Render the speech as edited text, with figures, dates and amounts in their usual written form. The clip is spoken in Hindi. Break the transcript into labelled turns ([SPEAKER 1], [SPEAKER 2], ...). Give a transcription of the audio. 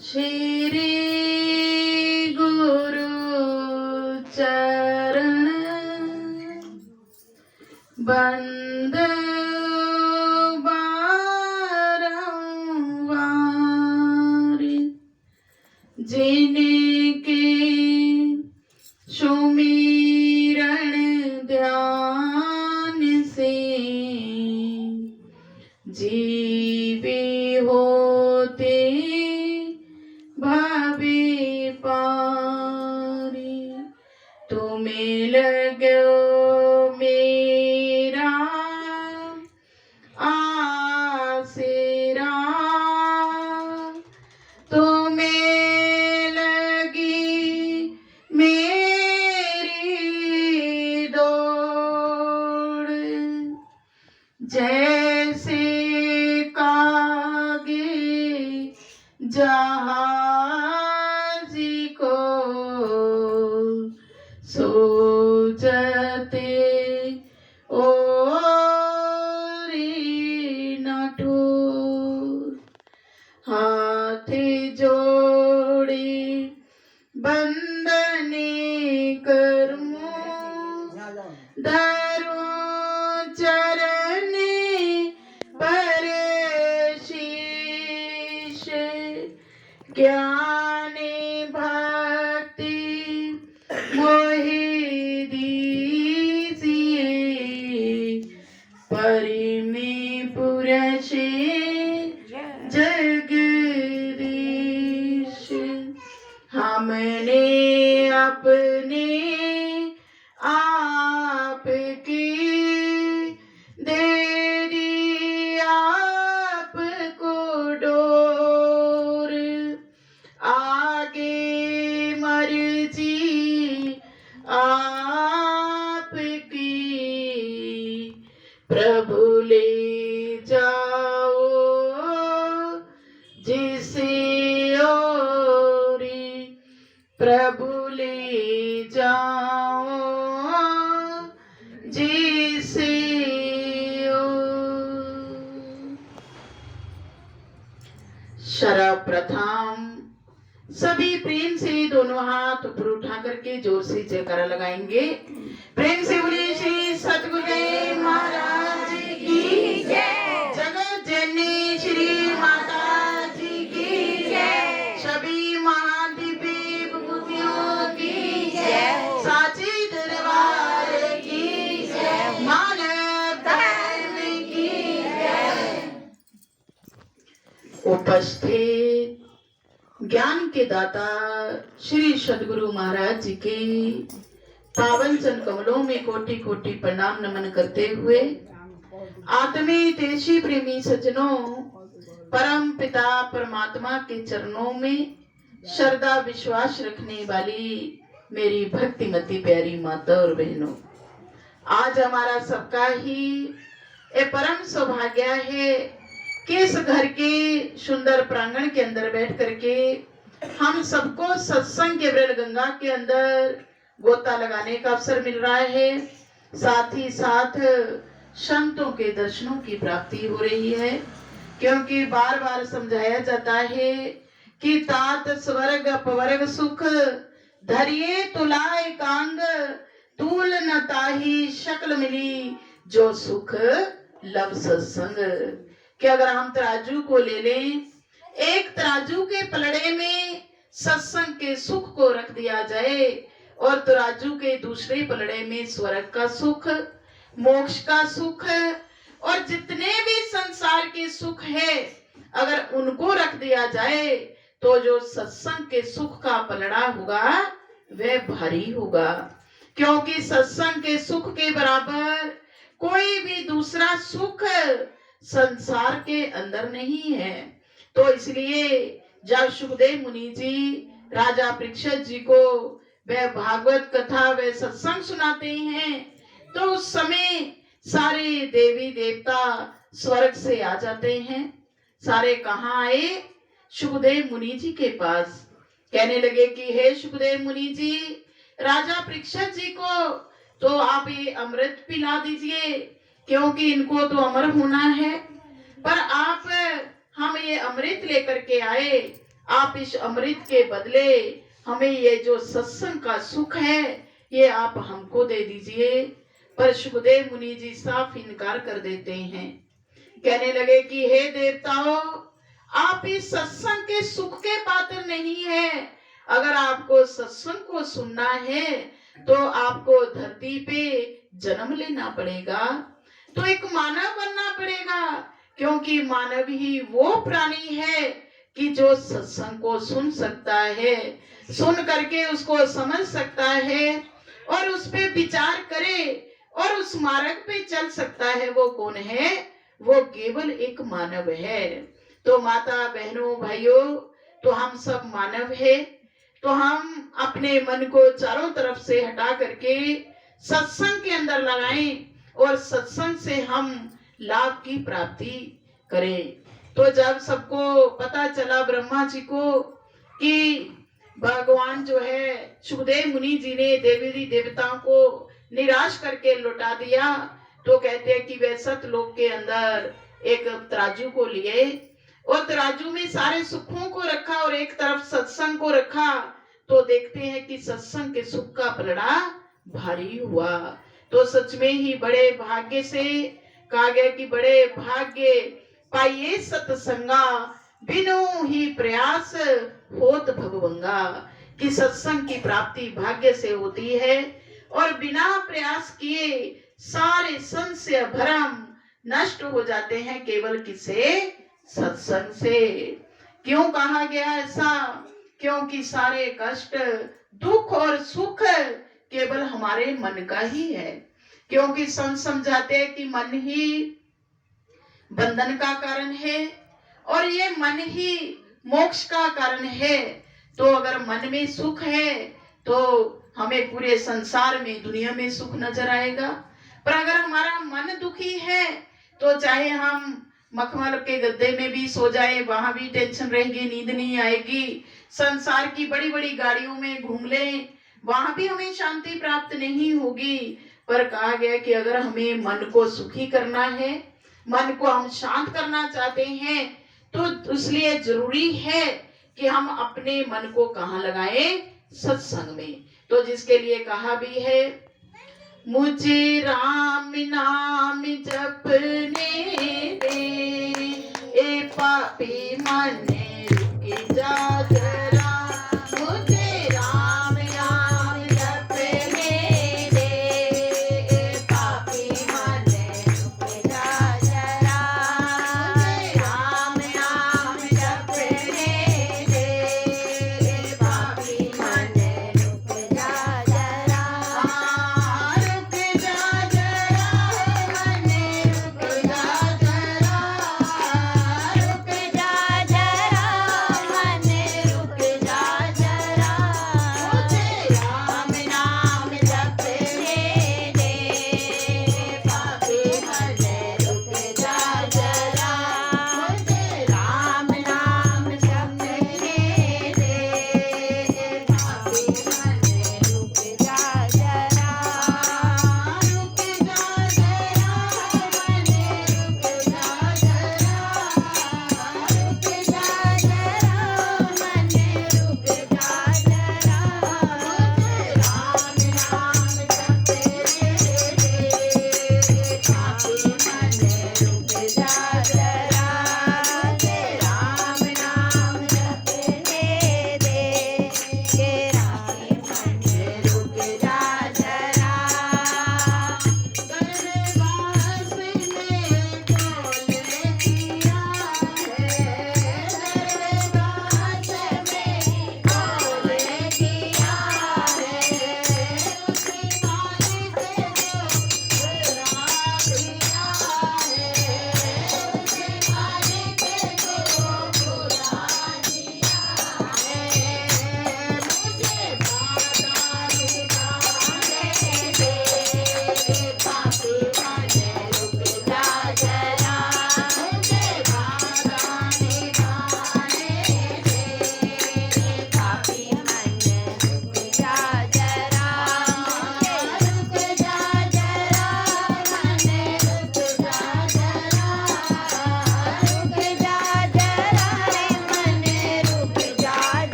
[SPEAKER 1] श्री गुरु चरण बंद बारंवार, जिनके सुमिरन ध्यान से जीवे होते भावे पारी। तुम्हें लगो मेरा आसेरा, तुम्हें लगी मेरी दौड़। जैसे कागे जहाजी को सोचते ओरी न ठोर। हाथ जोड़े बंदने करूं, धरूं चरने पर शीश। ज्ञान भक्ति मोहि दीजिए, परिमें पुरषे जगदीश। हमने अपने आप की दे दी आपको डोर। आगे मर्जी आपकी, प्रभु ले जाओ जिसे ओरी, प्रभु ले जाओ जिसे ओर। सर्वप्रथम सभी प्रेम से दोनों हाथ ऊपर उठा करके जोर से जयकारा लगाएंगे। प्रेम से बोलिए श्री सतगुरुदेव महाराज की जय। जगत जननी श्री माता जी की जय। सभी महादिव्य विभूतियों की जय। साची दरबार की जय। मानव धर्म की जय। उपस्थित ज्ञान के दाता श्री सद्गुरु महाराज जी के पावन चरण कमलों में कोटि कोटि प्रणाम नमन करते हुए, आत्मी देशी प्रेमी सज्जनों, परम पिता परमात्मा के चरणों में श्रद्धा विश्वास रखने वाली मेरी भक्तिमती प्यारी माता और बहनों, आज हमारा सबका ही ये परम सौभाग्य है कि इस घर के सुंदर प्रांगण के अंदर बैठ करके हम सबको सत्संग के ब्रल गंगा के अंदर गोता लगाने का अवसर मिल रहा है। साथ ही साथ संतों के दर्शनों की प्राप्ति हो रही है, क्योंकि बार बार समझाया जाता है कि तात स्वर्ग अपवर्ग सुख, धरिए तुलाए कांग, तूल न ताही शक्ल मिली, जो सुख लब सत्संग। कि अगर हम तराजू को ले लें, एक तराजू के पलड़े में सत्संग के सुख को रख दिया जाए और तराजू के दूसरे पलड़े में स्वर्ग का सुख, मोक्ष का सुख और जितने भी संसार के सुख है, अगर उनको रख दिया जाए तो जो सत्संग के सुख का पलड़ा होगा वह भारी होगा। क्योंकि सत्संग के सुख के बराबर कोई भी दूसरा सुख संसार के अंदर नहीं है। तो इसलिए जब सुखदेव मुनि जी राजा परीक्षित जी को वह भागवत कथा व सत्संग सुनाते हैं, तो उस समय सारे देवी देवता स्वर्ग से आ जाते हैं। सारे कहाँ आए? सुखदेव मुनि जी के पास। कहने लगे कि हे सुखदेव मुनि जी, राजा परीक्षित जी को तो आप ये अमृत पिला दीजिए, क्योंकि इनको तो अमर होना है। पर आप हम ये अमृत लेकर के आए, आप इस अमृत के बदले हमें ये जो सत्संग का सुख है ये आप हमको दे दीजिए। पर सुखदेव मुनि जी साफ इनकार कर देते हैं। कहने लगे कि हे देवताओं, आप इस सत्संग के सुख के पात्र नहीं है। अगर आपको सत्संग को सुनना है तो आपको धरती पे जन्म लेना पड़ेगा, तो एक मानव बनना पड़ेगा, क्योंकि मानव ही वो प्राणी है कि जो सत्संग को सुन सकता है, सुन करके उसको समझ सकता है और उस पे विचार करे और उस मार्ग पे चल सकता है। वो कौन है? वो केवल एक मानव है। तो माता बहनों भाइयों, तो हम सब मानव है। तो हम अपने मन को चारों तरफ से हटा करके सत्संग के अंदर लगाएं और सत्संग से हम लाभ की प्राप्ति करें। तो जब सबको पता चला ब्रह्मा जी को कि भगवान जो है सुखदेव मुनि जी ने देवी देवताओं को निराश करके लौटा दिया, तो कहते हैं कि वे सतलोक के अंदर एक तराजू को लिए और तराजू में सारे सुखों को रखा और एक तरफ सत्संग को रखा। तो देखते हैं कि सत्संग के सुख का पलड़ा भारी हुआ। तो सच में ही बड़े भाग्य से कहा गया कि बड़े भाग्य पाइए सत्संगा, बिनु ही प्रयास होत भगवंगा। कि सत्संग की प्राप्ति भाग्य से होती है और बिना प्रयास किए सारे संशय भ्रम नष्ट हो जाते हैं केवल किसे? सत्संग से। क्यों कहा गया ऐसा? क्योंकि सारे कष्ट, दुख और सुख केवल हमारे मन का ही है। क्योंकि संत समझाते हैं कि मन ही बंधन का कारण है और ये मन ही मोक्ष का कारण है। तो अगर मन में सुख है तो हमें पूरे संसार में, दुनिया में सुख नजर आएगा। पर अगर हमारा मन दुखी है तो चाहे हम मखमल के गद्दे में भी सो जाए, वहां भी टेंशन रहेगी, नींद नहीं आएगी। संसार की बड़ी बड़ी गाड़ियों में घूम लें, वहां भी हमें शांति प्राप्त नहीं होगी। पर कहा गया कि अगर हमें मन को सुखी करना है, मन को हम शांत करना चाहते हैं, तो इसलिए जरूरी है कि हम अपने मन को कहाँ लगाएं? सत्संग में। तो जिसके लिए कहा भी है, मुझे राम नाम जपने दे, ए पापी मन